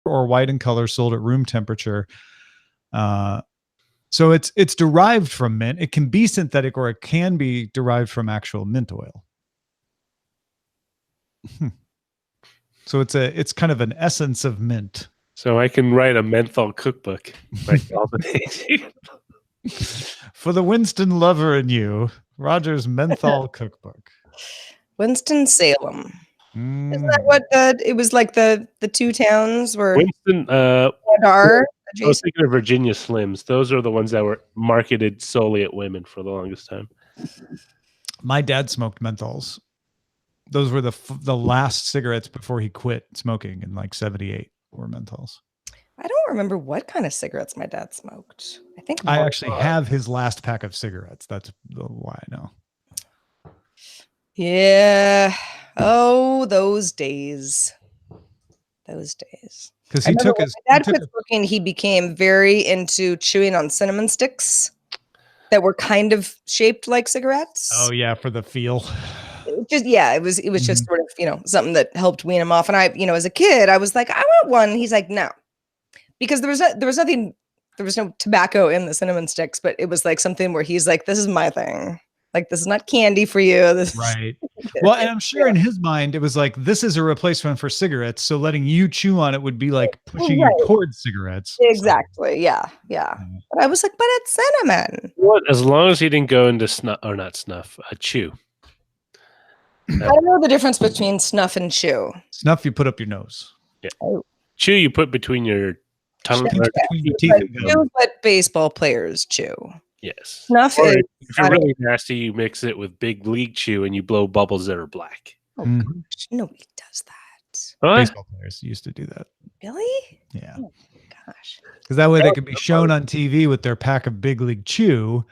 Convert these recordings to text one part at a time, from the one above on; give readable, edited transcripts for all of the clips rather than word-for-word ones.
or white in color, sold at room temperature. So it's derived from mint. It can be synthetic, or it can be derived from actual mint oil. So it's kind of an essence of mint. So I can write a menthol cookbook. Like all the days. For the Winston lover in you, Roger's menthol cookbook. Winston-Salem. Isn't that what it was like? The two towns were Winston. I was thinking of Virginia Slims. Those are the ones that were marketed solely at women for the longest time. My dad smoked menthols. Those were the last cigarettes before he quit smoking in like 1978. Were menthols. I don't remember what kind of cigarettes my dad smoked. I actually have his last pack of cigarettes. That's why I know. Yeah. Oh, those days. Those days. Because he took his dad quit smoking, he became very into chewing on cinnamon sticks that were kind of shaped like cigarettes. Oh yeah, for the feel. It was just sort of, something that helped wean him off. And I, as a kid, I was like, I want one. He's like, no, because there was no tobacco in the cinnamon sticks, but it was like something where he's like, this is my thing. Like, this is not candy for you. Right. Well, and I'm sure in his mind, it was like, this is a replacement for cigarettes. So letting you chew on it would be like pushing you towards cigarettes. Exactly. So. Yeah. But I was like, but it's cinnamon. What? As long as he didn't go into chew. I don't know the difference between snuff and chew. Snuff, you put up your nose. Yeah. Oh. Chew, you put between your tongue. Between your teeth. Chew, but baseball players chew. Yes. Snuff is, if you're really nasty, you mix it with big league chew and you blow bubbles that are black. Oh, gosh. Nobody does that. Huh? Baseball players used to do that. Really? Yeah. Oh, gosh. Because that way they could be shown on TV with their pack of big league chew,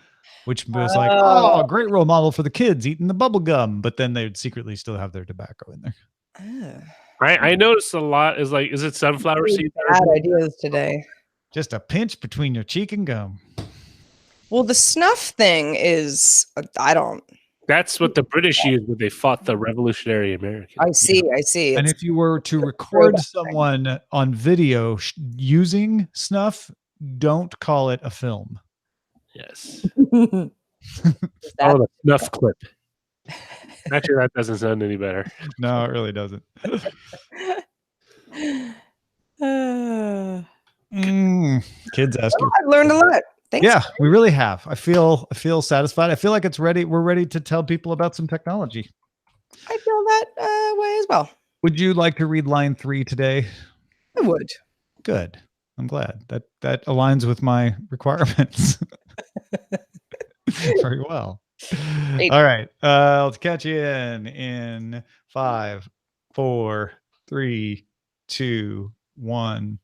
which was like, a great role model for the kids eating the bubble gum, but then they would secretly still have their tobacco in there. I noticed a lot is it sunflower seeds? Bad ideas today. Just a pinch between your cheek and gum. Well, the snuff thing is, That's what the British used when they fought the Revolutionary Americans. I see. And if you were to record someone on video using snuff, don't call it a film. Yes. The snuff clip. Actually, that doesn't sound any better. No, it really doesn't. Kids ask you. I've learned a lot. Thanks. Yeah, we really have. I feel satisfied. I feel like it's ready. We're ready to tell people about some technology. I feel that way as well. Would you like to read line 3 today? I would. Good. I'm glad that aligns with my requirements. Very well. All right. Let's catch you in 5, 4, 3, 2, 1.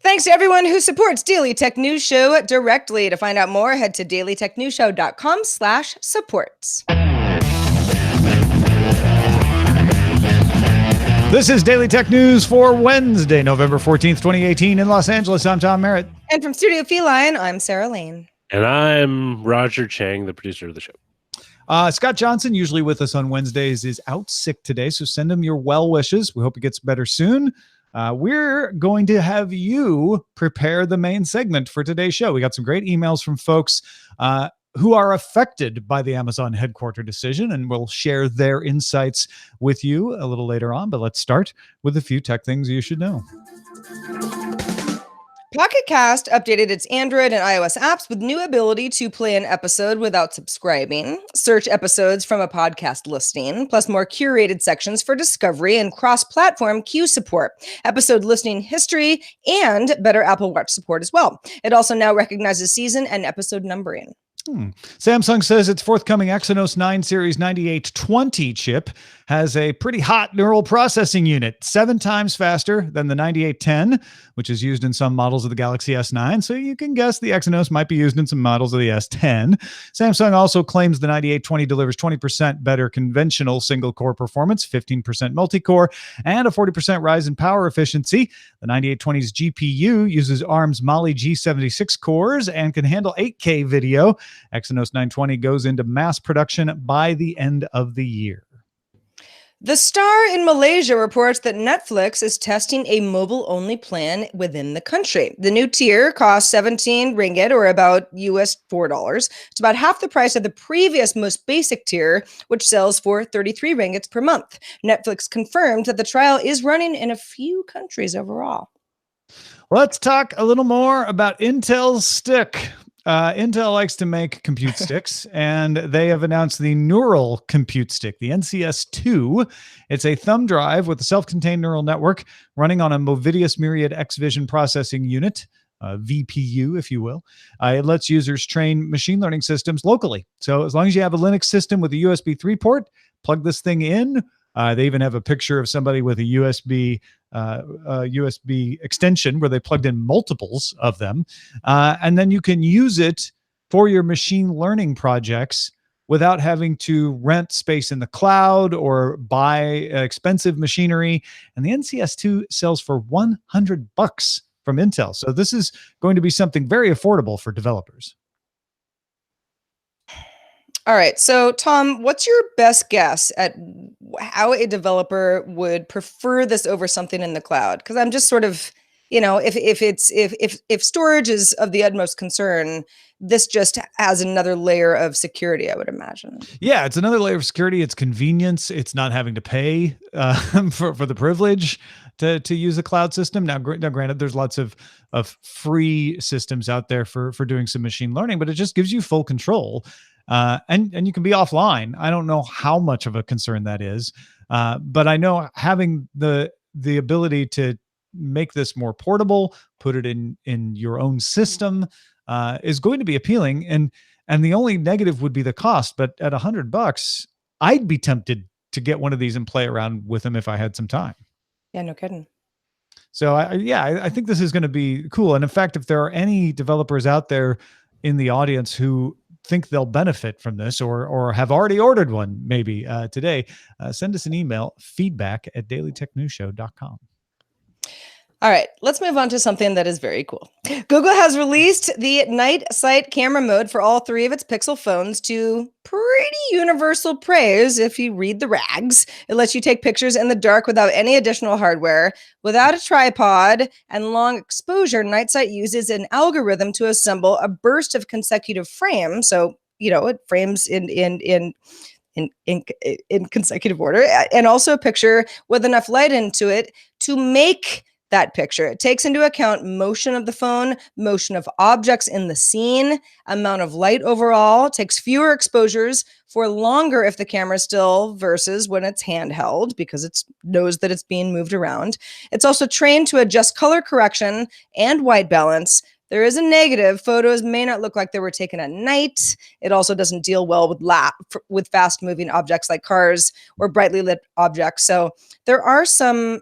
Thanks to everyone who supports Daily Tech News Show directly. To find out more, head to dailytechnewsshow.com/support. This is Daily Tech News for Wednesday, November 14th, 2018 in Los Angeles. I'm Tom Merritt. And from Studio Feline, I'm Sarah Lane. And I'm Roger Chang, the producer of the show. Scott Johnson, usually with us on Wednesdays, is out sick today, so send him your well wishes. We hope he gets better soon. We're going to have you prepare the main segment for today's show. We got some great emails from folks who are affected by the Amazon headquarter decision, and we'll share their insights with you a little later on. But let's start with a few tech things you should know. Pocket Cast updated its Android and iOS apps with new ability to play an episode without subscribing, search episodes from a podcast listing, plus more curated sections for discovery and cross-platform queue support, episode listening history, and better Apple Watch support as well. It also now recognizes season and episode numbering. Samsung says its forthcoming Exynos 9 Series 9820 chip has a pretty hot neural processing unit, 7 times faster than the 9810, which is used in some models of the Galaxy S9. So you can guess the Exynos might be used in some models of the S10. Samsung also claims the 9820 delivers 20% better conventional single-core performance, 15% multi-core, and a 40% rise in power efficiency. The 9820's GPU uses ARM's Mali G76 cores and can handle 8K video. Exynos 920 goes into mass production by the end of the year. The Star in Malaysia reports that Netflix is testing a mobile-only plan within the country. The new tier costs 17 ringgit, or about US $4. It's about half the price of the previous most basic tier, which sells for 33 ringgits per month. Netflix confirmed that the trial is running in a few countries overall. Let's talk a little more about Intel's stick. Intel likes to make compute sticks, and they have announced the Neural Compute Stick, the NCS2. It's a thumb drive with a self-contained neural network running on a Movidius Myriad X Vision processing unit, VPU, if you will. It lets users train machine learning systems locally. So as long as you have a Linux system with a USB 3 port, plug this thing in. They even have a picture of somebody with a USB extension where they plugged in multiples of them. And then you can use it for your machine learning projects without having to rent space in the cloud or buy expensive machinery. And the NCS2 sells for $100 from Intel. So this is going to be something very affordable for developers. All right. So, Tom, what's your best guess at how a developer would prefer this over something in the cloud? Because I'm just sort of, if storage is of the utmost concern, this just has another layer of security, I would imagine. Yeah, it's another layer of security. It's convenience. It's not having to pay for the privilege to use a cloud system. Now, granted, there's lots of free systems out there for doing some machine learning, but it just gives you full control. And you can be offline. I don't know how much of a concern that is, but I know having the ability to make this more portable, put it in your own system, is going to be appealing. And the only negative would be the cost. But at $100, I'd be tempted to get one of these and play around with them if I had some time. Yeah, no kidding. So I think this is going to be cool. And in fact, if there are any developers out there in the audience who think they'll benefit from this or have already ordered one maybe today, send us an email, feedback@dailytechnewsshow.com. All right, let's move on to something that is very cool. Google has released the night sight camera mode for all three of its Pixel phones to pretty universal praise if you read the rags. It lets you take pictures in the dark without any additional hardware. Without a tripod and long exposure, night sight uses an algorithm to assemble a burst of consecutive frames. So, it frames in consecutive order, and also a picture with enough light into it to make that picture. It takes into account motion of the phone, motion of objects in the scene, amount of light overall, takes fewer exposures for longer if the camera is still versus when it's handheld because it knows that it's being moved around. It's also trained to adjust color correction and white balance. There is a negative. Photos may not look like they were taken at night. It also doesn't deal well with fast-moving objects like cars or brightly lit objects. So there are some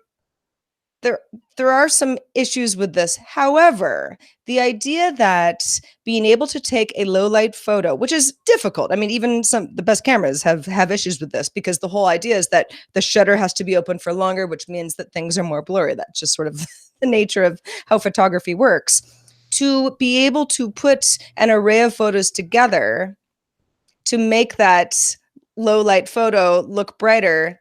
issues with this. However, the idea that being able to take a low light photo, which is difficult. I mean, even the best cameras have issues with this because the whole idea is that the shutter has to be open for longer, which means that things are more blurry. That's just sort of the nature of how photography works. To be able to put an array of photos together to make that low light photo look brighter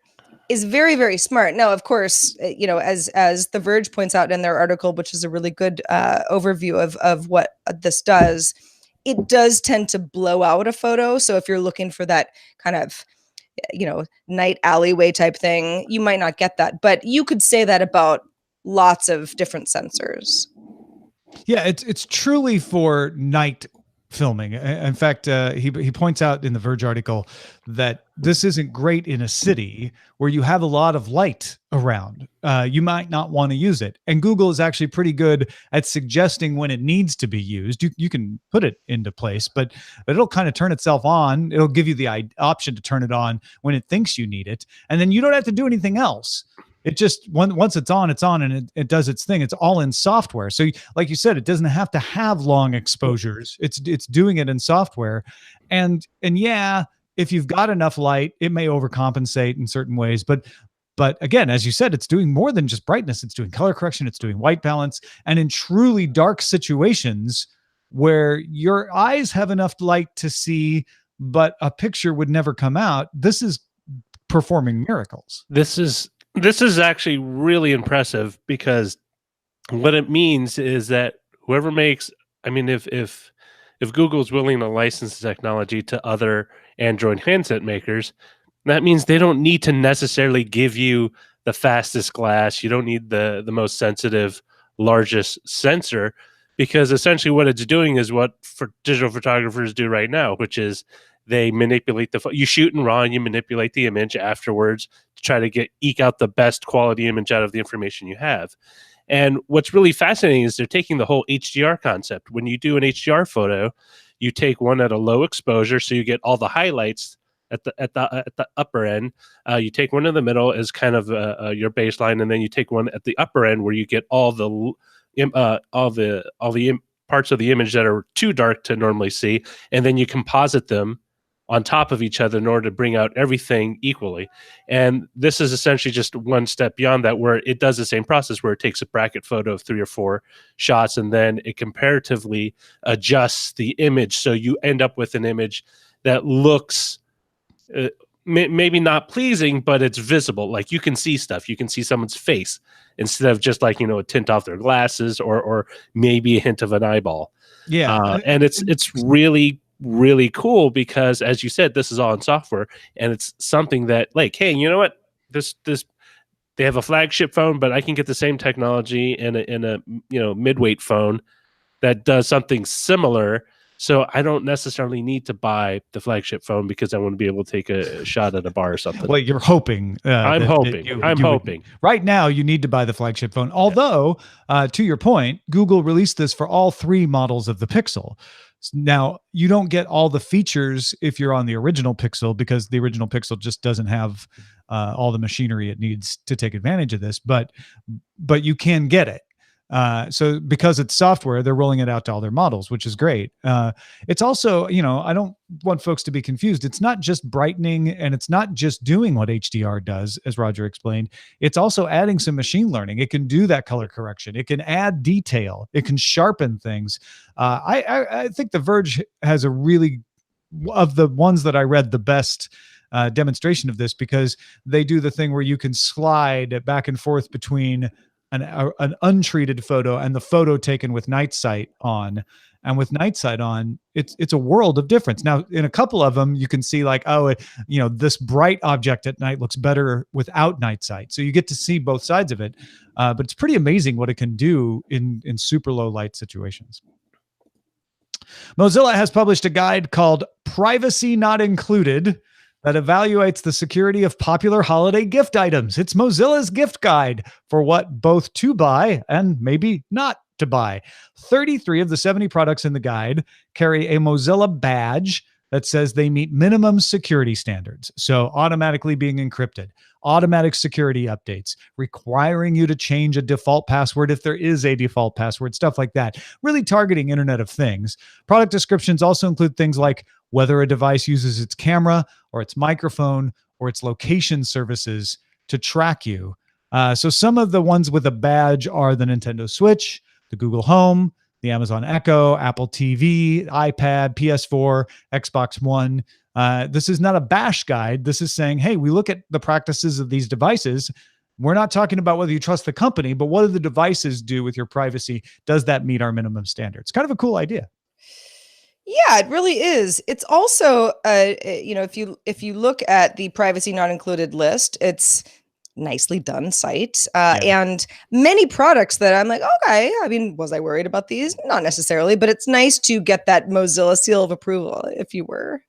is very, very smart. Now, of course, as The Verge points out in their article, which is a really good overview of what this does, it does tend to blow out a photo. So if you're looking for that kind of, night alleyway type thing, you might not get that. But you could say that about lots of different sensors. Yeah, it's truly for night filming. In fact, he points out in the Verge article that this isn't great in a city where you have a lot of light around. You might not want to use it. And Google is actually pretty good at suggesting when it needs to be used. You can put it into place, but it'll kind of turn itself on. It'll give you the option to turn it on when it thinks you need it. And then you don't have to do anything else. It just, once it's on, and it does its thing. It's all in software. So like you said, it doesn't have to have long exposures. It's doing it in software. And yeah, if you've got enough light, it may overcompensate in certain ways. But again, as you said, it's doing more than just brightness. It's doing color correction. It's doing white balance. And in truly dark situations where your eyes have enough light to see, but a picture would never come out, this is performing miracles. This is actually really impressive, because what it means is that whoever makes, I mean, if Google's willing to license the technology to other Android handset makers, that means they don't need to necessarily give you the fastest glass. You don't need the most sensitive, largest sensor, because essentially what it's doing is what digital photographers do right now, which is they manipulate you shoot in RAW and you manipulate the image afterwards to try to eke out the best quality image out of the information you have. And what's really fascinating is they're taking the whole HDR concept. When you do an HDR photo, you take one at a low exposure, so you get all the highlights at the upper end. You take one in the middle as kind of your baseline, and then you take one at the upper end where you get all the parts of the image that are too dark to normally see, and then you composite them on top of each other in order to bring out everything equally. And this is essentially just one step beyond that, where it does the same process, where it takes a bracket photo of 3 or 4 shots, and then it comparatively adjusts the image. So you end up with an image that looks maybe not pleasing, but it's visible. Like, you can see stuff. You can see someone's face instead of just like, a tint off their glasses or maybe a hint of an eyeball. Yeah. And it's really, really cool, because, as you said, this is all in software, and it's something that, like, hey, you know what, this they have a flagship phone, but I can get the same technology in a mid-weight phone that does something similar. So I don't necessarily need to buy the flagship phone because I want to be able to take a shot at a bar or something. Well, you're hoping. I'm hoping. Right now, you need to buy the flagship phone. Although, to your point, Google released this for all 3 models of the Pixel. Now, you don't get all the features if you're on the original Pixel, because the original Pixel just doesn't have all the machinery it needs to take advantage of this. But you can get it. So because it's software, they're rolling it out to all their models, which is great. It's also, I don't want folks to be confused. It's not just brightening, and it's not just doing what HDR does, as Roger explained. It's also adding some machine learning. It can do that color correction. It can add detail. It can sharpen things. I think The Verge has a really, of the ones that I read, the best demonstration of this, because they do the thing where you can slide back and forth between an untreated photo and the photo taken with night sight on. And with night sight on, it's a world of difference. Now, in a couple of them, you can see like, this bright object at night looks better without night sight. So you get to see both sides of it. But it's pretty amazing what it can do in super low light situations. Mozilla has published a guide called Privacy Not Included that evaluates the security of popular holiday gift items. It's Mozilla's gift guide for what both to buy and maybe not to buy. 33 of the 70 products in the guide carry a Mozilla badge that says they meet minimum security standards. So automatically being encrypted, automatic security updates, requiring you to change a default password if there is a default password, stuff like that. Really targeting Internet of Things. Product descriptions also include things like whether a device uses its camera or its microphone or its location services to track you. So some of the ones with a badge are the Nintendo Switch, the Google Home, the Amazon Echo, Apple TV, iPad, PS4, Xbox One. This is not a bash guide. This is saying, hey, we look at the practices of these devices. We're not talking about whether you trust the company, but what do the devices do with your privacy? Does that meet our minimum standards? Kind of a cool idea. Yeah, it really is. It's also, if you look at the privacy not included list, it's nicely done site, and many products that I'm like, okay, I mean, was I worried about these? Not necessarily, but it's nice to get that Mozilla seal of approval, if you were.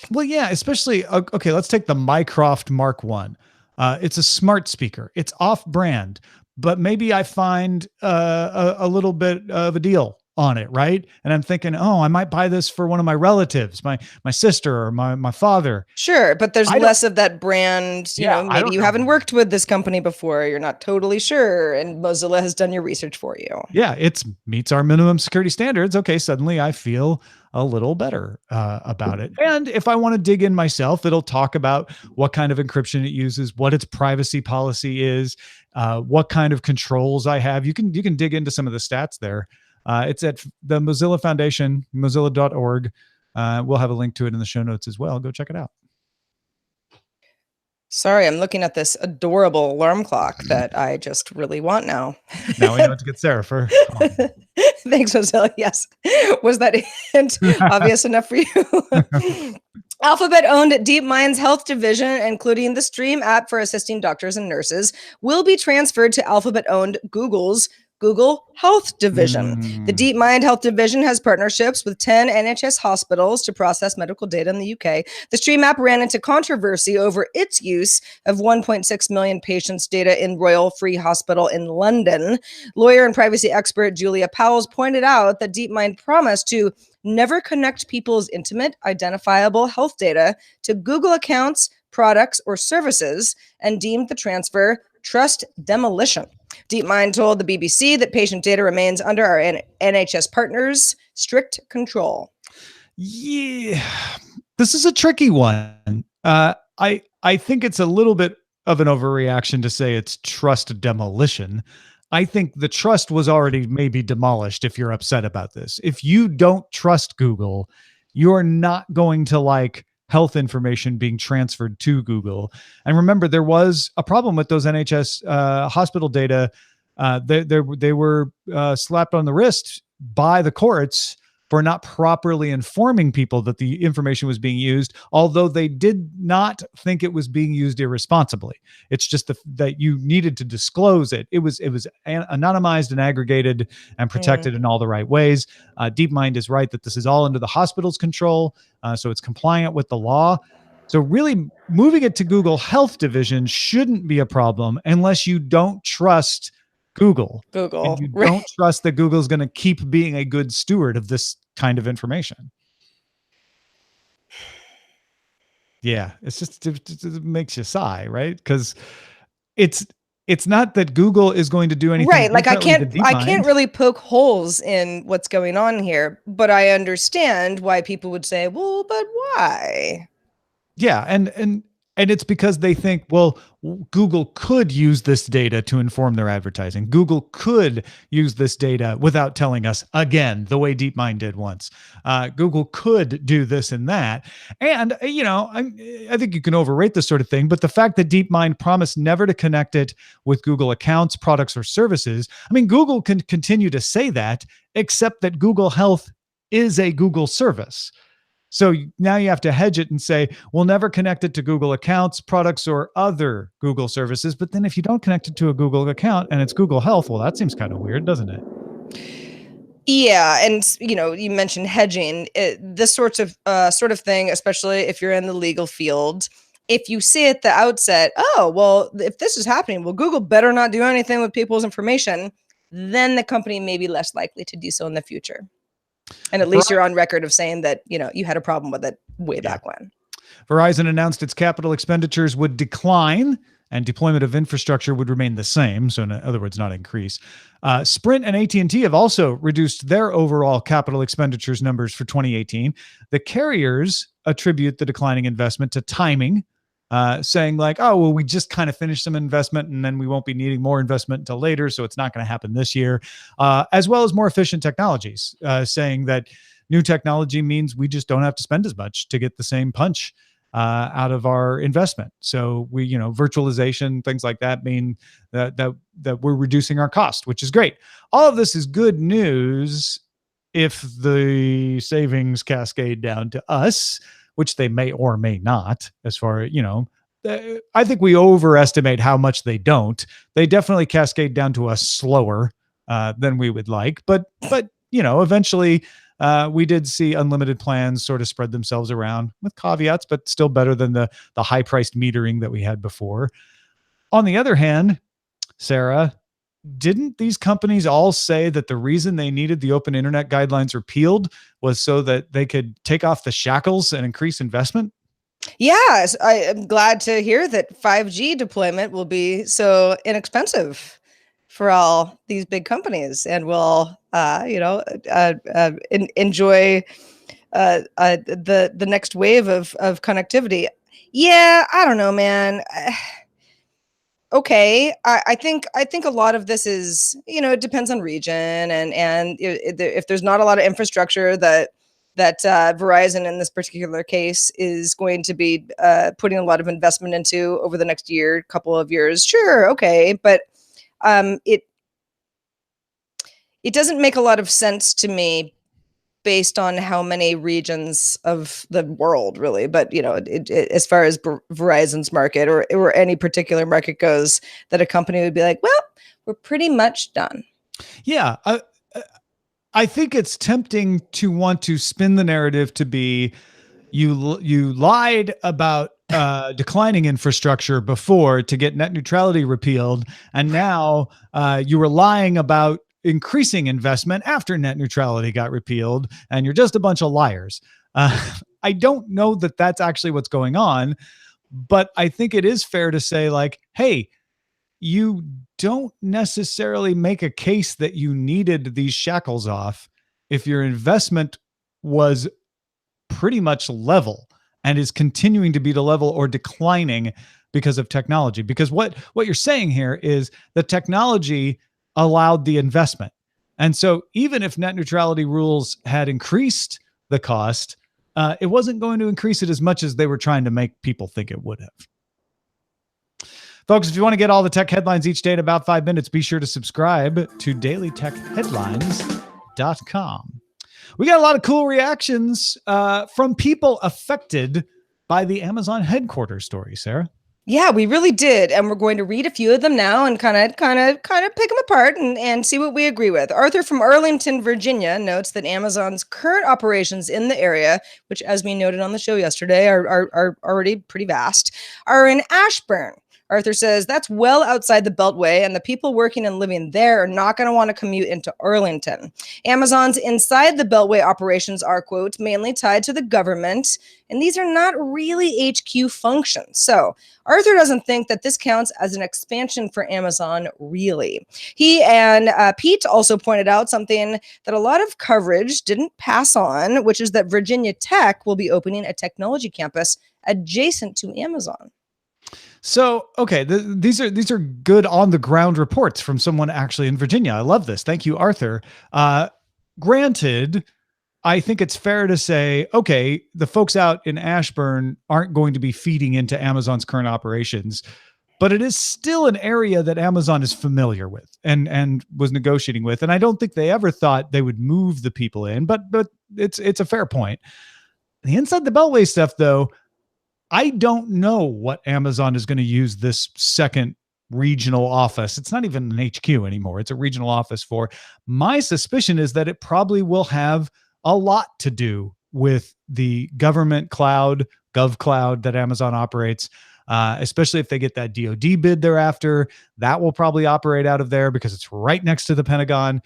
Well, yeah, especially, okay, let's take the Mycroft Mark I. It's a smart speaker. It's off-brand, but maybe I find a little bit of a deal on it, right? And I'm thinking, I might buy this for one of my relatives, my sister or my father. Sure, but there's less of that brand. Maybe you haven't worked with this company before. You're not totally sure, and Mozilla has done your research for you. Yeah, it meets our minimum security standards. Okay, suddenly I feel a little better about it. And if I want to dig in myself, it'll talk about what kind of encryption it uses, what its privacy policy is, what kind of controls I have. You can dig into some of the stats there. It's at the Mozilla Foundation, mozilla.org. We'll have a link to it in the show notes as well. Go check it out. Sorry, I'm looking at this adorable alarm clock that I just really want now. Now we know what to get Sarah for. Thanks, Mozilla. Yes. Was that hint obvious enough for you? Alphabet owned DeepMind's health division, including the Stream app for assisting doctors and nurses, will be transferred to Alphabet owned Google's Google Health Division. The DeepMind Health Division has partnerships with 10 NHS hospitals to process medical data in the UK. The Stream app ran into controversy over its use of 1.6 million patients' data in Royal Free Hospital in London. Lawyer and privacy expert Julia Powles pointed out that DeepMind promised to never connect people's intimate, identifiable health data to Google accounts, products, or services, and deemed the transfer trust demolition. DeepMind told the BBC that patient data remains under our NHS partners' strict control. Yeah, this is a tricky one. I think it's a little bit of an overreaction to say it's trust demolition. I think the trust was already maybe demolished if you're upset about this. If you don't trust Google, you're not going to like health information being transferred to Google. And remember, there was a problem with those NHS hospital data. They were slapped on the wrist by the courts for not properly informing people that the information was being used, although they did not think it was being used irresponsibly. It's just that you needed to disclose it. It was anonymized and aggregated and protected in all the right ways. DeepMind is right that this is all under the hospital's control, so it's compliant with the law. So really moving it to Google Health Division shouldn't be a problem unless you don't trust Google. And you don't trust that Google's going to keep being a good steward of this kind of information. Yeah, it's just it makes you sigh, right? Because it's not that Google is going to do anything right. Like I can't DeepMind. really poke holes in what's going on here, but I understand why people would say, "Well, but why?" Yeah, and it's because they think, well, Google could use this data to inform their advertising. Google could use this data without telling us, again, the way DeepMind did once. Google could do this and that. And, I think you can overrate this sort of thing, but the fact that DeepMind promised never to connect it with Google accounts, products, or services, I mean, Google can continue to say that, except that Google Health is a Google service. So now you have to hedge it and say, we'll never connect it to Google accounts, products, or other Google services. But then if you don't connect it to a Google account and it's Google Health, well, that seems kind of weird, doesn't it? Yeah. And, you mentioned hedging. This sort of thing, especially if you're in the legal field, if you say at the outset, oh, well, if this is happening, well, Google better not do anything with people's information, then the company may be less likely to do so in the future. And at least you're on record of saying that, you had a problem with it way back when. Verizon announced its capital expenditures would decline and deployment of infrastructure would remain the same. So in other words, not increase. Sprint and AT&T have also reduced their overall capital expenditures numbers for 2018. The carriers attribute the declining investment to timing, saying like, oh, well, we just kind of finished some investment and then we won't be needing more investment until later. So it's not going to happen this year, as well as more efficient technologies, saying that new technology means we just don't have to spend as much to get the same punch out of our investment. So we, virtualization, things like that mean that we're reducing our cost, which is great. All of this is good news if the savings cascade down to us, which they may or may not, as far as, I think we overestimate how much they don't. They definitely cascade down to us slower than we would like. But eventually we did see unlimited plans sort of spread themselves around with caveats, but still better than the high-priced metering that we had before. On the other hand, Sarah, didn't these companies all say that the reason they needed the open internet guidelines repealed was so that they could take off the shackles and increase investment? Yes, I am glad to hear that 5G deployment will be so inexpensive for all these big companies and will, enjoy the next wave of connectivity. Yeah, I don't know, man. Okay, I think a lot of this is, it depends on region and if there's not a lot of infrastructure that that Verizon in this particular case is going to be putting a lot of investment into over the next couple of years. Sure, okay, but it doesn't make a lot of sense to me based on how many regions of the world, really. But as far as Verizon's market or any particular market goes, that a company would be like, well, we're pretty much done. Yeah. I think it's tempting to want to spin the narrative to be you lied about declining infrastructure before to get net neutrality repealed, and now you were lying about increasing investment after net neutrality got repealed, and you're just a bunch of liars. I don't know that that's actually what's going on, but I think it is fair to say, like, hey, you don't necessarily make a case that you needed these shackles off if your investment was pretty much level and is continuing to be to level or declining because of technology. Because what you're saying here is the technology allowed the investment. And so even if net neutrality rules had increased the cost, it wasn't going to increase it as much as they were trying to make people think it would have. Folks, if you want to get all the tech headlines each day in about 5 minutes, be sure to subscribe to dailytechheadlines.com. We got a lot of cool reactions from people affected by the Amazon headquarters story, Sarah. Yeah, we really did. And we're going to read a few of them now and kind of pick them apart and see what we agree with. Arthur from Arlington, Virginia notes that Amazon's current operations in the area, which as we noted on the show yesterday, are already pretty vast, are in Ashburn. Arthur says that's well outside the Beltway, and the people working and living there are not going to want to commute into Arlington. Amazon's inside the Beltway operations are, quote, mainly tied to the government, and these are not really HQ functions. So Arthur doesn't think that this counts as an expansion for Amazon, really. He and Pete also pointed out something that a lot of coverage didn't pass on, which is that Virginia Tech will be opening a technology campus adjacent to Amazon. So, okay, these are good on the ground reports from someone actually in Virginia. I love this. Thank you, Arthur. Granted, I think it's fair to say, okay, the folks out in Ashburn aren't going to be feeding into Amazon's current operations, but it is still an area that Amazon is familiar with and was negotiating with. And I don't think they ever thought they would move the people in, but it's a fair point. The inside the Beltway stuff, though, I don't know what Amazon is going to use this second regional office. It's not even an HQ anymore. It's a regional office for. My suspicion is that it probably will have a lot to do with the government cloud, gov cloud that Amazon operates, especially if they get that DoD bid thereafter. That will probably operate out of there because it's right next to the Pentagon.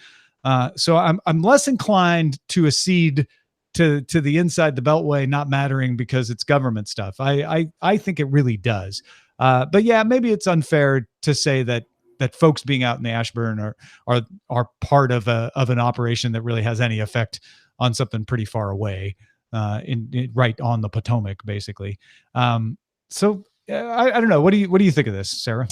So I'm less inclined to accede to the inside the Beltway not mattering because it's government stuff. I think it really does. But yeah, maybe it's unfair to say that folks being out in the Ashburn are part of an operation that really has any effect on something pretty far away, right on the Potomac, basically. So I don't know. What do you think of this, Sarah?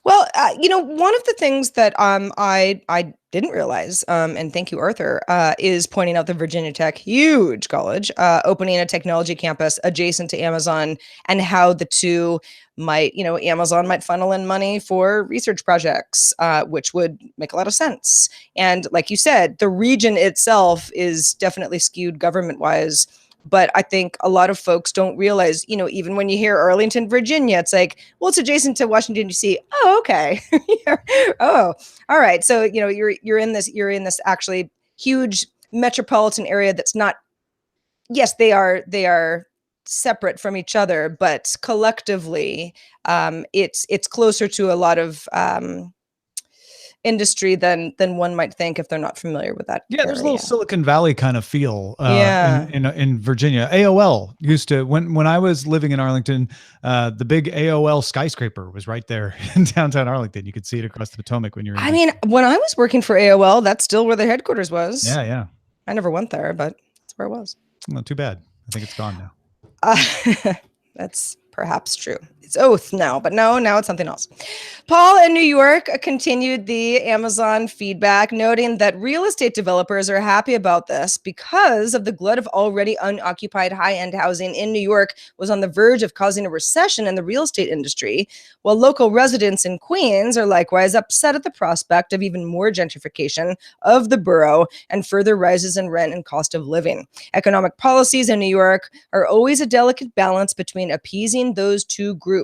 Well, one of the things that I didn't realize, and thank you, Arthur, is pointing out the Virginia Tech, huge college, opening a technology campus adjacent to Amazon, and how the two might, Amazon might funnel in money for research projects, which would make a lot of sense. And like you said, the region itself is definitely skewed government-wise. But I think a lot of folks don't realize, even when you hear Arlington, Virginia, it's like, well, it's adjacent to Washington, D.C. Oh, okay. Oh, all right. So, you're in this actually huge metropolitan area that's not, yes, they are separate from each other, but collectively, it's closer to a lot of industry than one might think if they're not familiar with that. Yeah, there's a little Silicon Valley kind of feel in Virginia. AOL used to, when I was living in Arlington, the big AOL skyscraper was right there in downtown Arlington. You could see it across the Potomac when you're when I was working for AOL, that's still where their headquarters was. Yeah. I never went there, but that's where it was. Well, too bad. I think it's gone now. That's perhaps true. It's oath now, but no, now it's something else. Paul in New York continued the Amazon feedback, noting that real estate developers are happy about this because of the glut of already unoccupied high-end housing in New York was on the verge of causing a recession in the real estate industry, while local residents in Queens are likewise upset at the prospect of even more gentrification of the borough and further rises in rent and cost of living. Economic policies in New York are always a delicate balance between appeasing those two groups.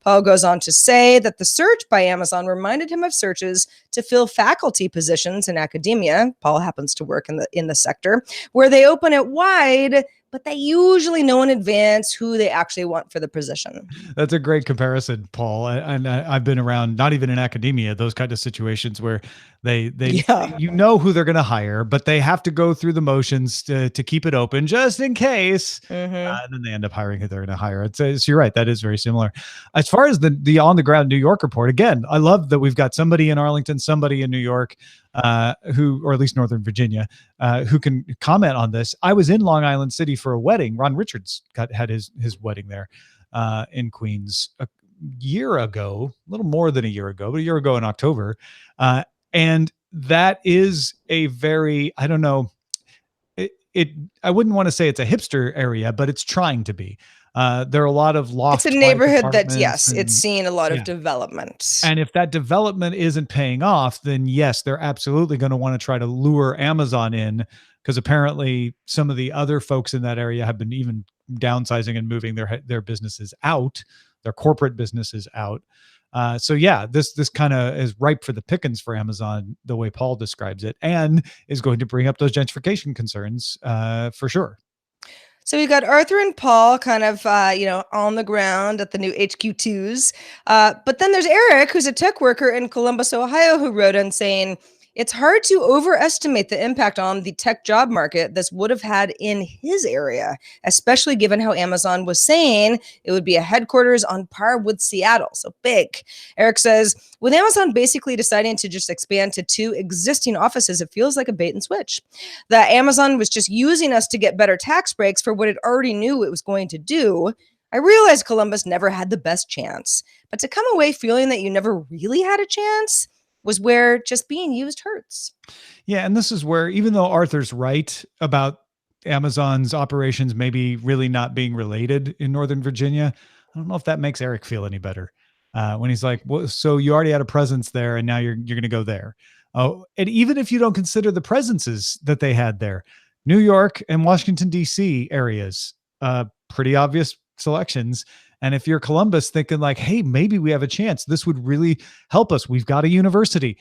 Paul goes on to say that the search by Amazon reminded him of searches to fill faculty positions in academia. Paul happens to work in the sector where they open it wide, but they usually know in advance who they actually want for the position. That's a great comparison, Paul. And I've been around, not even in academia, those kind of situations where you know who they're going to hire, but they have to go through the motions to keep it open just in case. And then they end up hiring who they're going to hire. So you're right. That is very similar. As far as the on the ground New York report, again, I love that we've got somebody in Arlington, somebody in New York, who, or at least Northern Virginia, who can comment on this. I was in Long Island City for a wedding. Ron Richards had his wedding there in Queens a year ago, a little more than a year ago, but a year ago in October. And that is a very, I don't know, I wouldn't want to say it's a hipster area, but it's trying to be. There are a lot of loft. It's a neighborhood that, yes, it's seen a lot of development. And if that development isn't paying off, then yes, they're absolutely going to want to try to lure Amazon in, because apparently some of the other folks in that area have been even downsizing and moving their businesses out, their corporate businesses out. So yeah, this kind of is ripe for the pickings for Amazon, the way Paul describes it, and is going to bring up those gentrification concerns for sure. So we got Arthur and Paul kind of, on the ground at the new HQ2s. But then there's Eric, who's a tech worker in Columbus, Ohio, who wrote in saying, it's hard to overestimate the impact on the tech job market this would have had in his area, especially given how Amazon was saying it would be a headquarters on par with Seattle. So big. Eric says, with Amazon basically deciding to just expand to 2 existing offices, it feels like a bait and switch. That Amazon was just using us to get better tax breaks for what it already knew it was going to do. I realized Columbus never had the best chance, but to come away feeling that you never really had a chance was where just being used hurts. Yeah. And this is where, even though Arthur's right about Amazon's operations maybe really not being related in Northern Virginia, I don't know if that makes Eric feel any better. When he's like, well, so you already had a presence there and now you're going to go there. Oh, and even if you don't consider the presences that they had there, New York and Washington, D.C. areas, pretty obvious selections. And if you're Columbus thinking like, hey, maybe we have a chance, this would really help us. We've got a university.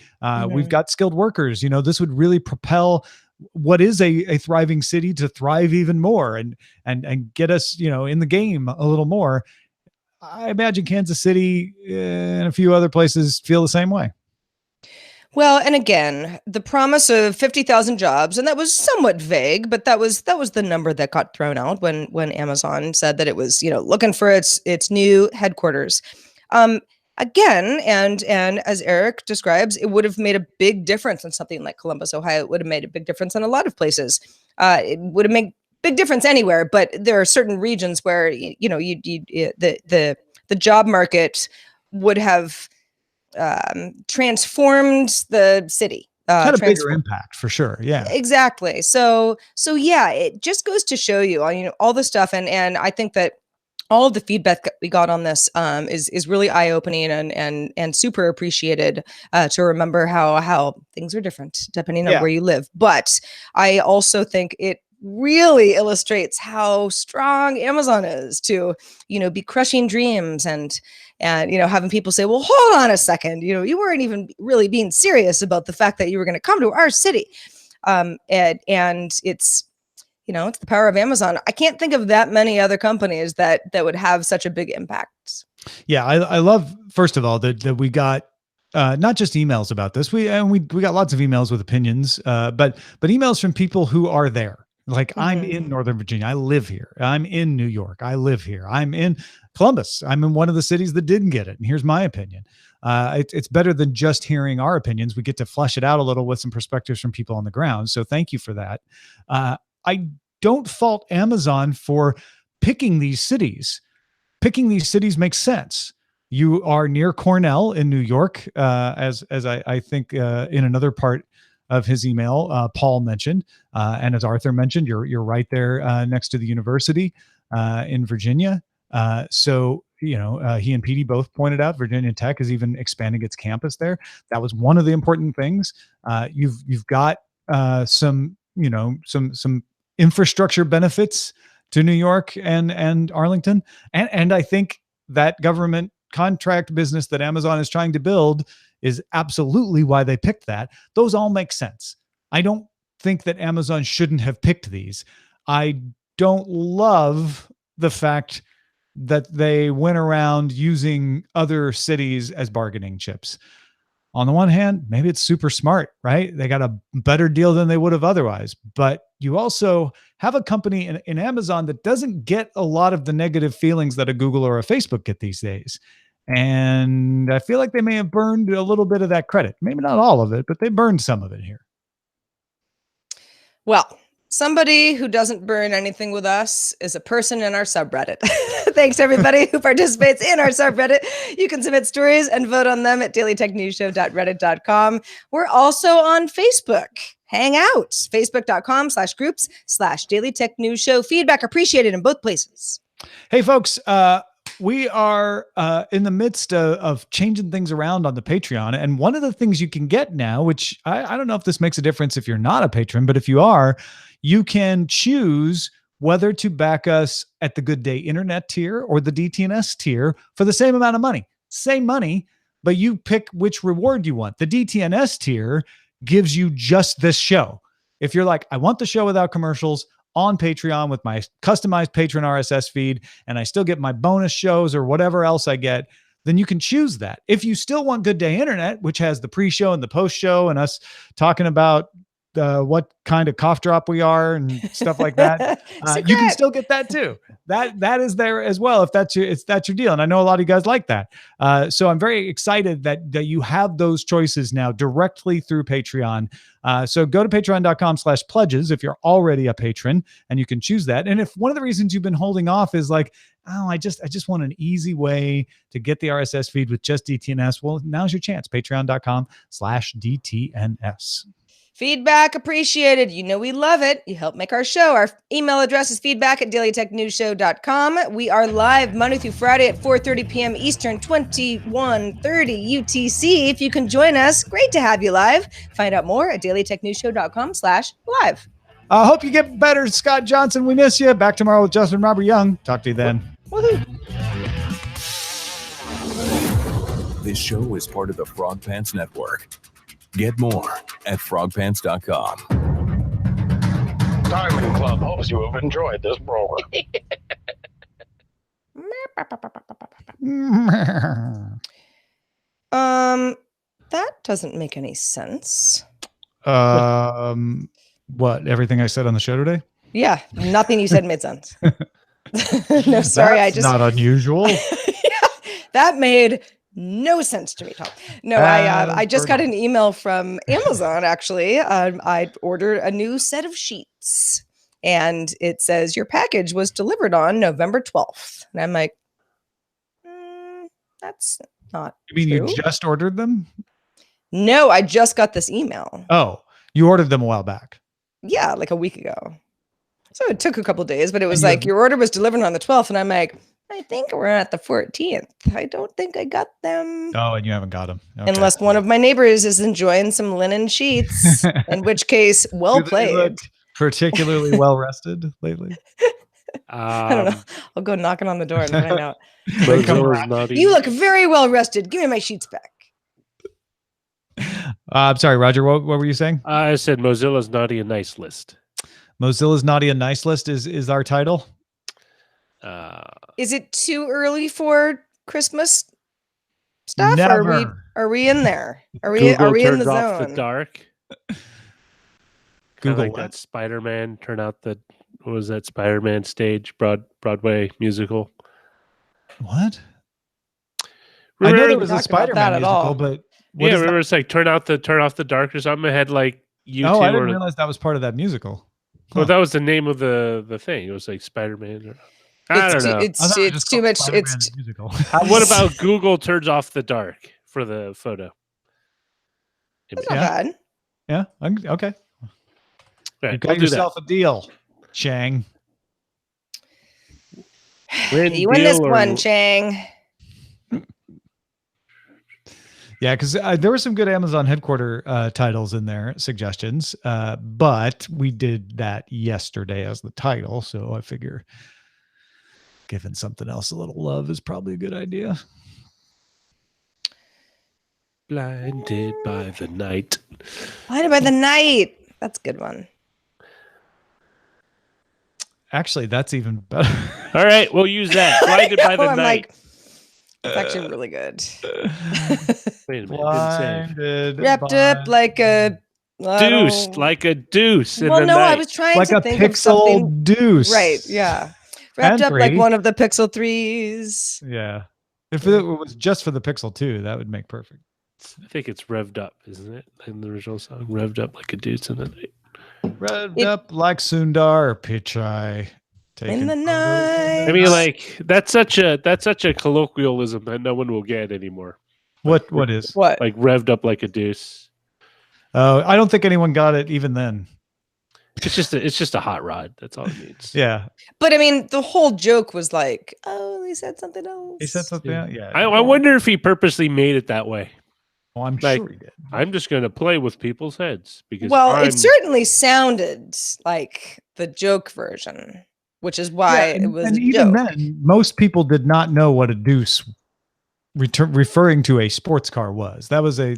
We've got skilled workers. This would really propel what is a thriving city to thrive even more and get us, in the game a little more. I imagine Kansas City and a few other places feel the same way. Well, and again, the promise of 50,000 jobs, and that was somewhat vague, but that was the number that got thrown out when Amazon said that it was, looking for its new headquarters. Again, and as Eric describes, it would have made a big difference in something like Columbus, Ohio. It would have made a big difference in a lot of places. It would have made big difference anywhere, but there are certain regions where the job market would have transformed the city. Had a bigger impact for sure. Yeah, exactly. So yeah, it just goes to show you, all the stuff. And I think that all of the feedback that we got on this is really eye-opening and super appreciated to remember how things are different depending on where you live. But I also think it really illustrates how strong Amazon is to, be crushing dreams and having people say, well, hold on a second, you weren't even really being serious about the fact that you were going to come to our city. And it's, it's the power of Amazon. I can't think of that many other companies that would have such a big impact. Yeah. I love, first of all, that we got, not just emails about this. We got lots of emails with opinions, but emails from people who are there. Like, I'm in Northern Virginia. I live here. I'm in New York. I live here. I'm in Columbus. I'm in one of the cities that didn't get it. And here's my opinion. It's better than just hearing our opinions. We get to flesh it out a little with some perspectives from people on the ground. So thank you for that. I don't fault Amazon for picking these cities. picking these cities makes sense. You are near Cornell in New York, as I think in another part of his email, Paul mentioned, and as Arthur mentioned, you're right there next to the university in Virginia. So he and Petey both pointed out Virginia Tech is even expanding its campus there. That was one of the important things. You've got some infrastructure benefits to New York and Arlington, and I think that government contract business that Amazon is trying to build is absolutely why they picked that. Those all make sense. I don't think that Amazon shouldn't have picked these. I don't love the fact that they went around using other cities as bargaining chips. On the one hand, maybe it's super smart, right? They got a better deal than they would have otherwise. But you also have a company in Amazon that doesn't get a lot of the negative feelings that a Google or a Facebook get these days. And I feel like they may have burned a little bit of that credit. Maybe not all of it, but they burned some of it here. Well, somebody who doesn't burn anything with us is a person in our subreddit. Thanks to everybody who participates in our subreddit. You can submit stories and vote on them at dailytechnewsshow.reddit.com. We're also on Facebook. Hang out. Facebook.com/groups/Daily Tech News Show. Feedback appreciated in both places. Hey, folks, we are in the midst of changing things around on the Patreon. And one of the things you can get now, which I don't know if this makes a difference if you're not a patron, but if you are, you can choose whether to back us at the Good Day Internet tier or the DTNS tier for the same amount of money. Same money, but you pick which reward you want. The DTNS tier gives you just this show. If you're like, I want the show without commercials on Patreon with my customized patron RSS feed, and I still get my bonus shows or whatever else I get, then you can choose that. If you still want Good Day Internet, which has the pre-show and the post-show and us talking about what kind of cough drop we are and stuff like that, you can still get that too. That is there as well if that's your deal. And I know a lot of you guys like that. So I'm very excited that you have those choices now directly through Patreon. So go to patreon.com/pledges if you're already a patron, and you can choose that. And if one of the reasons you've been holding off is like, oh, I just want an easy way to get the RSS feed with just DTNS, well, now's your chance. Patreon.com/DTNS. Feedback appreciated. You know we love it. You help make our show. Our email address is feedback@dailytechnewsshow.com. We are live Monday through Friday at 4:30 p.m. Eastern, 21:30 UTC. If you can join us, great to have you live. Find out more at dailytechnewsshow.com/live. I hope you get better, Scott Johnson. We miss you. Back tomorrow with Justin Robert Young. Talk to you then. Woohoo. This show is part of the Frog Pants Network. Get more at frogpants.com. Diamond Club hopes you have enjoyed this program. That doesn't make any sense. What? Everything I said on the show today? Yeah, nothing you said made sense. No, sorry, That's not unusual. Yeah, that made no sense to me, Tom. No, I just got an email from Amazon, actually. I ordered a new set of sheets, and it says your package was delivered on November 12th. And I'm like, that's not You mean true. You just ordered them? No, I just got this email. Oh, you ordered them a while back. Yeah, like a week ago. So it took a couple days, but it was like your order was delivered on the 12th. And I'm like, I think we're at the 14th. I don't think I got them. Oh, and you haven't got them. Okay. Unless one of my neighbors is enjoying some linen sheets, in which case, well played. Particularly well rested lately. I don't know. I'll go knocking on the door and find out. Mozilla's naughty. You look very well rested. Give me my sheets back. I'm sorry, Roger. What were you saying? I said Mozilla's naughty and nice list. Mozilla's Naughty and Nice list is our title. Is it too early for Christmas stuff? Never. Are we in there? Are we in the off zone? the dark. Google like that Spider-Man. Turn out the what was that Spider-Man stage Broadway musical? What? Remember, I know there was a talked about Spider-Man that at musical, all. but yeah, remember it's like turn off the dark or something. It had like you. Oh, I didn't realize that was part of that musical. Well, that was the name of the thing. It was like Spider-Man. I don't know. I thought it was It's just too called much. Spider-Man It's the musical. What about Google turns off the dark for the photo? That's not Yeah. bad. Yeah. Okay. Right, You got we'll do that. yourself a deal, Chang. You win this Deal or- one, Chang. Yeah, because there were some good Amazon headquarter titles in there, suggestions, but we did that yesterday as the title, so I figure giving something else a little love is probably a good idea. Blinded by the night. Blinded by the night. That's a good one. Actually, that's even better. All right, we'll use that. Blinded by the I'm night. like, it's actually really good. Wait a minute, didn't save. Blinded Wrapped by- up like a I Deuced, don't- like a deuce in Well, the no, night. I was trying like to a think of pixel something. deuce. Right, yeah. Wrapped And up like three. one of the Pixel 3s. Yeah. If it was just for the Pixel 2, that would make perfect. I think it's revved up, isn't it? In the original song, revved up like a deuce in the night. Revved It- up like Sundar Pichai. In the taking night. I mean, like that's such a colloquialism that no one will get anymore. What is? What? Like revved up like a deuce. Oh, I don't think anyone got it even then. It's just a hot rod. That's all it means. Yeah. But I mean, the whole joke was like, oh, he said something else. He said something. Yeah. Yeah. I wonder if he purposely made it that way. Well, I'm like- sure he did. I'm just going to play with people's heads because Well, I'm, it certainly sounded like the joke version, which is why Yeah, it was and a even joke. then, most people did not know what a deuce referring to a sports car was. That was a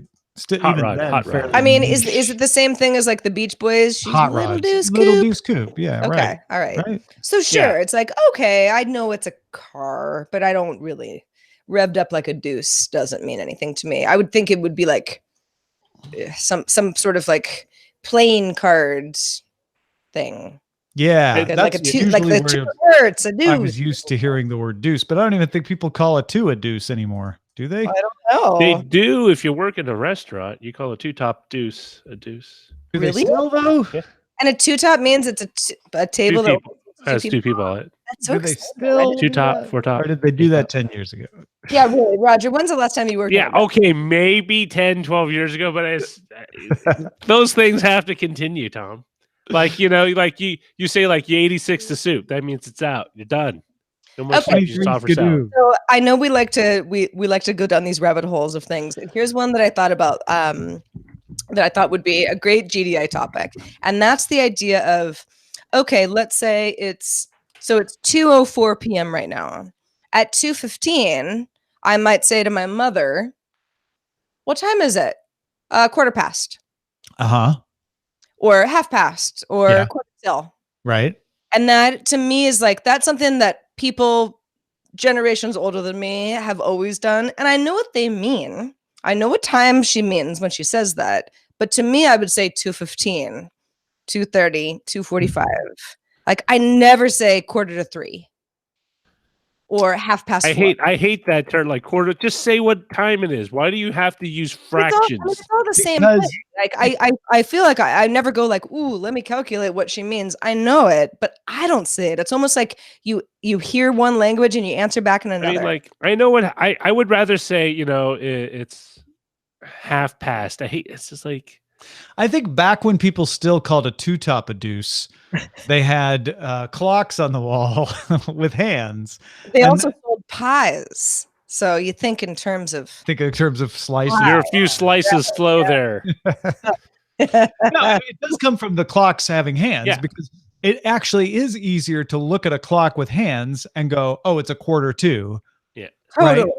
Hot even rod, then, hot rod. fairly I mean, niche. is it the same thing as like the Beach Boys? She's hot a little rods? deuce Little coupe? deuce coupe. Yeah. Okay, Right. all right. Right. So sure, Yeah. it's like, okay, I know it's a car, but I don't really revved up like a deuce doesn't mean anything to me. I would think it would be like some sort of like playing cards thing. Yeah. Like Like a that's two, like usually the two where hurts, a I was deuce. used to hearing the word deuce, but I don't even think people call a two a deuce anymore. Do they? I don't know. they do if you work in a restaurant. You call a two-top deuce a deuce. Do they Really? still though? And a two top means it's a table Two that people. Has two people on it. That's so Do they exciting. still? Two top, four top. Or did they do that 10 years ago? Yeah, really. Roger, when's the last time you worked? Yeah, at a okay, maybe 10, 12 years ago, but it's, those things have to continue, Tom. Like, like you say like you 86 to soup. That means it's out. You're done. No more Okay. soup, you just offer salad. So I know we like to go down these rabbit holes of things. And here's one that I thought about that I thought would be a great GDI topic. And that's the idea of, okay, let's say it's 2:04 p.m. right now. At 2:15, I might say to my mother, what time is it? Quarter past, Uh-huh. or half past, or Yeah. quarter till. Right. And that to me is like, that's something that people generations older than me have always done. And I know what they mean. I know what time she means when she says that. But to me, I would say 2:15, 2:30, 2:45. Like I never say quarter to 3 or half past 4. I hate that term, like quarter. Just say what time it is. Why do you have to use fractions? It's all the same Because- thing. Like I feel like I never go like, ooh, let me calculate what she means. I know it, but I don't say it. It's almost like you hear one language and you answer back in another. I mean, like I know what I would rather say. It's half past. I hate. It's just like I think back when people still called a two-top a deuce, they had clocks on the wall with hands. they and- also sold pies. So you think in terms of Think in terms of slices. you're a few slices slow there. No, it does come from the clocks having hands Yeah. because it actually is easier to look at a clock with hands and go, oh, it's a quarter to. totally. Right.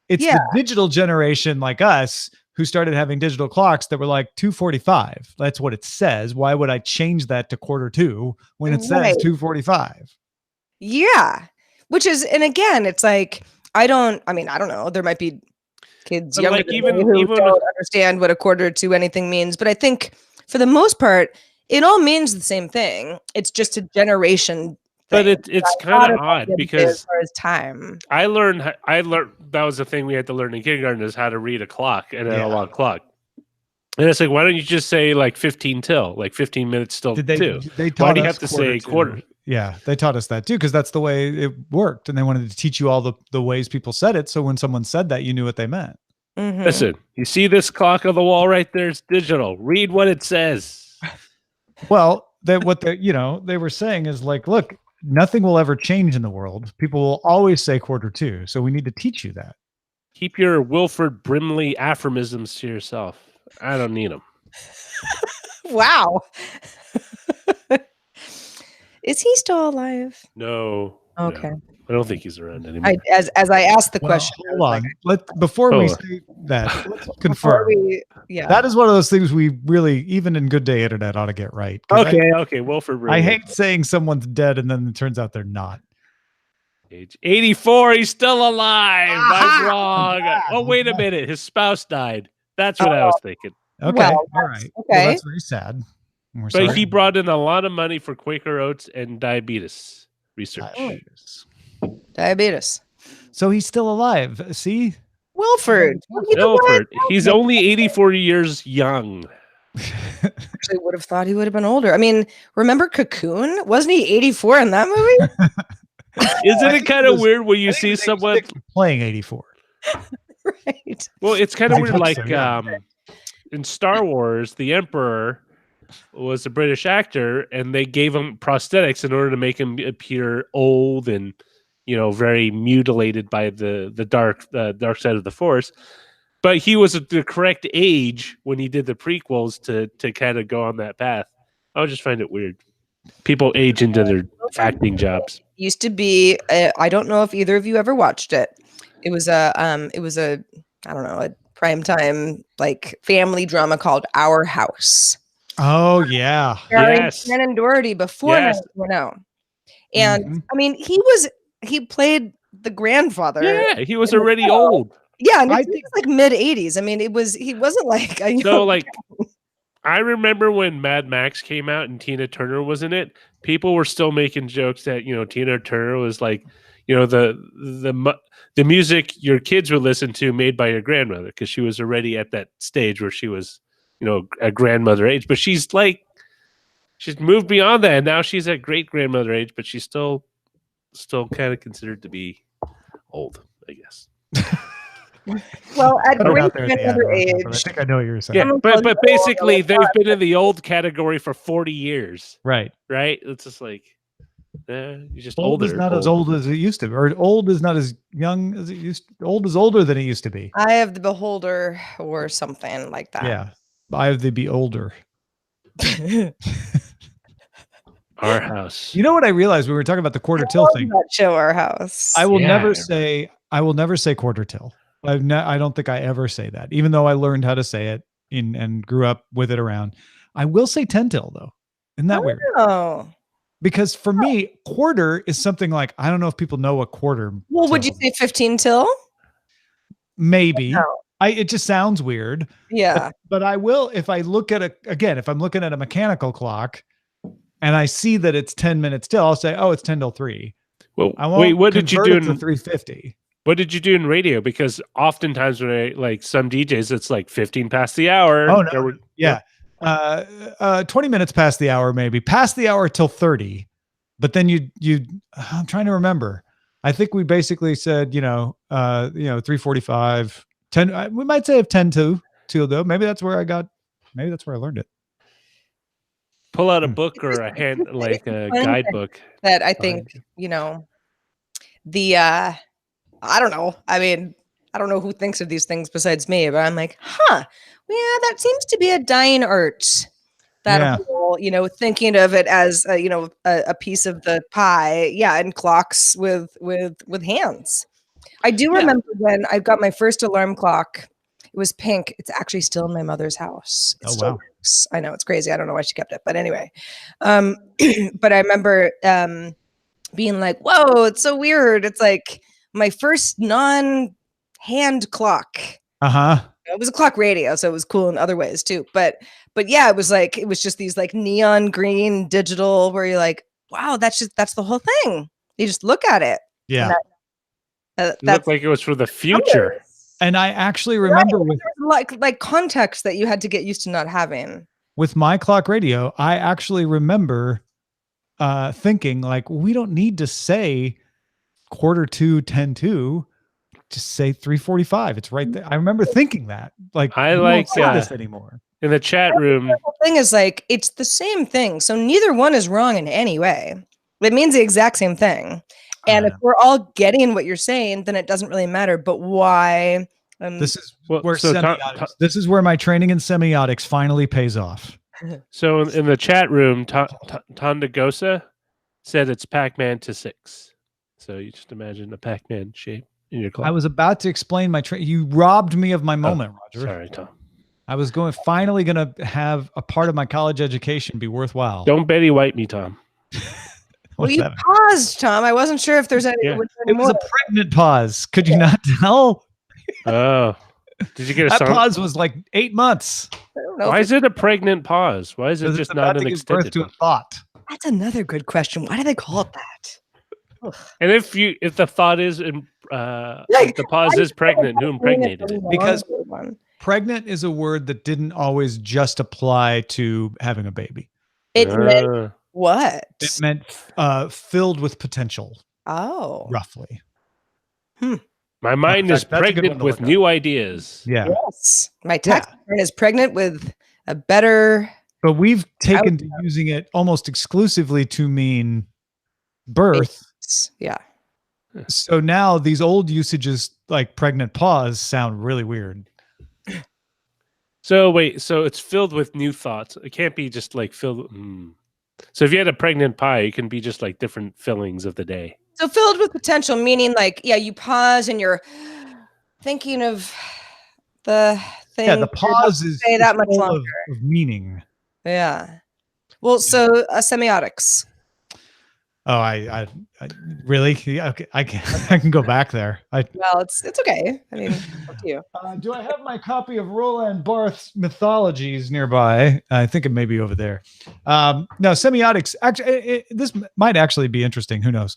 It's Yeah. the digital generation like us who started having digital clocks that were like 2:45. That's what it says. Why would I change that to quarter to when it says Right. 2:45? Yeah. Which is, and again, it's like, I don't know. There might be kids But, younger like, than even- me who even- don't understand what a quarter to anything means. But I think for the most part, it all means the same thing. It's just a generation But thing. it's I kind thought of about odd it as because far as time. I learned that was the thing we had to learn in kindergarten is how to read a clock and an Yeah. analog clock. And it's like, why don't you just say like 15 till, like 15 minutes till Did they? two? They Why taught do you us have to say to. quarter? Yeah, they taught us that too, because that's the way it worked. And they wanted to teach you all the ways people said it. So when someone said that, you knew what they meant. Mhm. Listen, you see this clock on the wall right there? It's digital. Read what it says. Well, what they were saying is like, look, nothing will ever change in the world. People will always say Q2. So we need to teach you that. Keep your Wilford Brimley aphorisms to yourself. I don't need them. Wow. Is he still alive? No. Okay. No. I don't think he's around anymore. As I asked the Well, question, I hold was on. like, Before we Hold say that, let's before confirm. yeah. That is one of those things we really, even in Good Day Internet, ought to get right. 'Cause Okay. Wilford I Brimley. hate saying someone's dead and then it turns out they're not. Age 84. He's still alive. Aha! I'm wrong. Oh, wait a minute. His spouse died. That's what I was thinking. Okay. Well, All right. okay. Well, that's very sad. We're But sorry. he brought in a lot of money for Quaker Oats and diabetes research. Diabetes. So he's still alive. See? Wilford. Well, you know what? Wilford. He's only 84 years young. Actually would have thought he would have been older. I mean, remember Cocoon? Wasn't he 84 in that movie? Isn't I it think kind it of was- weird when you I think see it was someone? 86 playing 84. Right. Well, it's kind of I weird. think Like so, yeah. in Star Wars, the Emperor was a British actor, and they gave him prosthetics in order to make him appear old and very mutilated by the dark side of the Force. But he was at the correct age when he did the prequels to kind of go on that path. I would just find it weird. People age into their acting jobs. Used to be I don't know if either of you ever watched it. It was a I don't know, a primetime like family drama called Our House. Oh, yeah. Starring Yes. Shannon Doherty before Yes. 90210. And Mhm. I mean, he played the grandfather. Yeah, he was in the already show. old. Yeah, and I it was like mid 80s. I mean, he wasn't like a So young like I remember when Mad Max came out and Tina Turner was in it, people were still making jokes that, Tina Turner was like, the music your kids would listen to made by your grandmother, because she was already at that stage where she was, a grandmother age, but she's moved beyond that, and now she's at great grandmother age, but she's still kind of considered to be old, I guess. well at Cut it great out there at the end, grandmother Rebecca, age. but I think I know what you're saying. Yeah, but Someone basically told they've been in the old category for 40 years, Right. right? It's just like, you're just Old older. is not as old as it used to be, or old is not as young as it used to. Old is older than it used to be. I have the beholder or something like that. Yeah. I have to be older. Our house. You know what I realized when we were talking about the quarter till thing? That show Our House. I will Yeah. never say quarter till. I don't think I ever say that, even though I learned how to say it and grew up with it around. I will say 10 till though. Isn't that weird? Oh. Because for me, quarter is something like, I don't know if people know what quarter. Well, would you till say 15 till? maybe? No. It just sounds weird. Yeah. But I will, if I look at if I'm looking at a mechanical clock and I see that it's 10 minutes till, I'll say, oh, it's 10 till 3. Well, I won't wait, what did you convert do it to in 350. what did you do in radio? Because oftentimes when I like some DJs, it's like 15 past the hour. Oh, no. There were- Yeah. 20 minutes past the hour, maybe past the hour till 30. But then I'm trying to remember. I think we basically said, 3:45, 10. We might say of 10 to though. Maybe that's where I learned it. Pull out a book or a guidebook. That I think, I don't know. I mean, I don't know who thinks of these things besides me, but I'm like, yeah, that seems to be a dying art. That Yeah. whole, thinking of it as a piece of the pie, and clocks with hands. I do remember when I got my first alarm clock. It was pink. It's actually still in my mother's house. It Oh, still wow. works. I know it's crazy. I don't know why she kept it, but anyway. But I remember being like, "Whoa, it's so weird." It's like my first non-hand clock. Uh-huh. It was a clock radio, so it was cool in other ways too. But yeah, it was just these like neon green digital where you're like, wow, that's the whole thing. You just look at it. Yeah. It That's looked like it was for the future. And I actually remember like context that you had to get used to not having. with my clock radio, I actually remember thinking like, we don't need to say 2:45, 10:02. Just say 3:45. It's right there. I remember thinking that. Like, I we like don't say this anymore. in the chat room. The thing is, like, it's the same thing. So neither one is wrong in any way. It means the exact same thing. And if we're all getting what you're saying, then it doesn't really matter. But why? This is Well, where so semiotics. This is where my training in semiotics finally pays off. So in the chat room, Tondagosa said it's Pac-Man to 6. So you just imagine a Pac-Man shape in your clock. I was about to explain my training. You robbed me of my moment, Roger. Sorry, Tom. I was finally going to have a part of my college education be worthwhile. Don't Betty White me, Tom. Well, you paused, Tom. I wasn't sure if there's any. Yeah. It was a pregnant pause. Could you not tell? Oh, did you get a That song? pause was like 8 months. I don't know. Why is it a pregnant pause? Why is it just not an extended to a pause? thought? That's another good question. Why do they call it that? And if the thought is if the pause is pregnant, who impregnated it? Because pregnant is a word that didn't always just apply to having a baby. It meant what? It meant filled with potential. Oh, Roughly. My mind is that's a good one pregnant to with look up. new ideas. Yeah. yes. My tax return is pregnant with a better. But we've taken to using it almost exclusively to mean birth. Yeah. So now these old usages like pregnant pause sound really weird. So wait, so it's filled with new thoughts. It can't be just like filled. So if you had a pregnant pie, it can be just like different fillings of the day. So filled with potential, meaning like, yeah, you pause and you're thinking of the thing. Yeah, the pause is say that much full longer. of meaning. Yeah. Well, so semiotics. Oh, I really? Yeah, okay, I can go back there. Well, it's okay. I mean, up to you. Do I have my copy of Roland Barthes' Mythologies nearby? I think it may be over there. No, semiotics. Actually, this might actually be interesting. Who knows?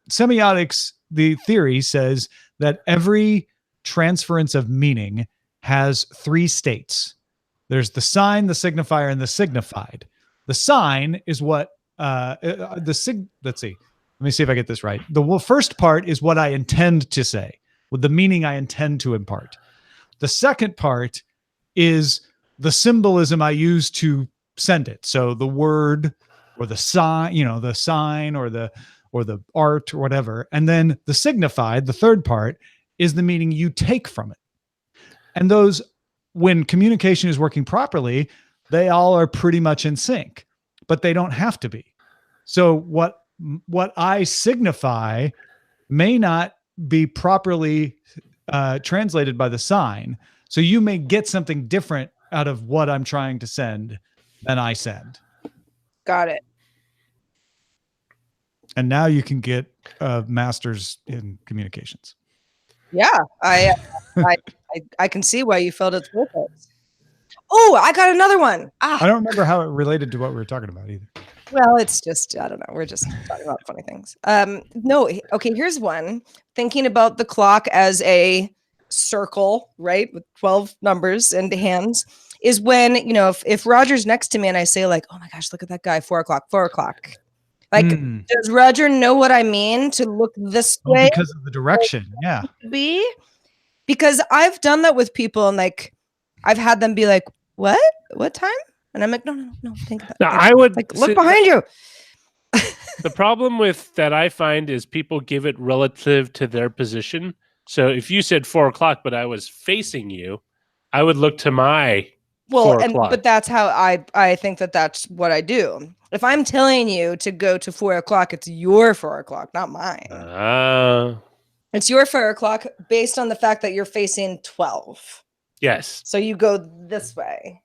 Semiotics, the theory says that every transference of meaning has 3 states. There's the sign, the signifier, and the signified. The sign is what let's see. Let me see if I get this right. The first part is what I intend to say, with the meaning I intend to impart. The second part is the symbolism I use to send it. So the word or the sign, the sign or the art or whatever. And then the signified, the third part, is the meaning you take from it. And those, when communication is working properly, they all are pretty much in sync, but they don't have to be. So what I signify may not be properly translated by the sign. So you may get something different out of what I'm trying to send than I send. Got it. And now you can get a master's in communications. Yeah, I can see why you felt it's worth it. Oh, I got another one. I don't remember how it related to what we were talking about either. Well, it's just, I don't know. We're just talking about funny things. No, okay, here's one. Thinking about the clock as a circle, right, with 12 numbers and hands, is when, if Roger's next to me and I say like, oh my gosh, look at that guy, 4 o'clock. Like, does Roger know what I mean to look this way? Because of the direction, yeah. Because I've done that with people and like, I've had them be like, what time? And I'm like, no, think about it. Now, I would like, look behind you. The problem with that I find is people give it relative to their position. So if you said 4 o'clock, but I was facing you, I would look to my 4 o'clock. But that's how I think that's what I do. If I'm telling you to go to 4 o'clock, it's your 4 o'clock, not mine. It's your 4 o'clock based on the fact that you're facing 12. Yes. So you go this way.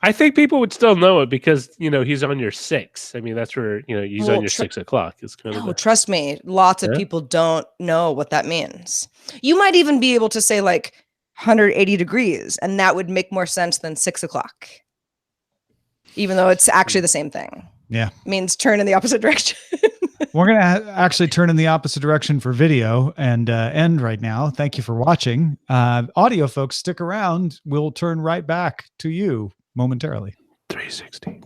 I think people would still know it because, he's on your 6. I mean, that's where, he's on your 6 o'clock. It's kind of trust me, lots of people don't know what that means. You might even be able to say like 180 degrees, and that would make more sense than 6 o'clock. Even though it's actually the same thing. Yeah. It means turn in the opposite direction. We're going to actually turn in the opposite direction for video and end right now. Thank you for watching. Audio folks, stick around. We'll turn right back to you momentarily. 360.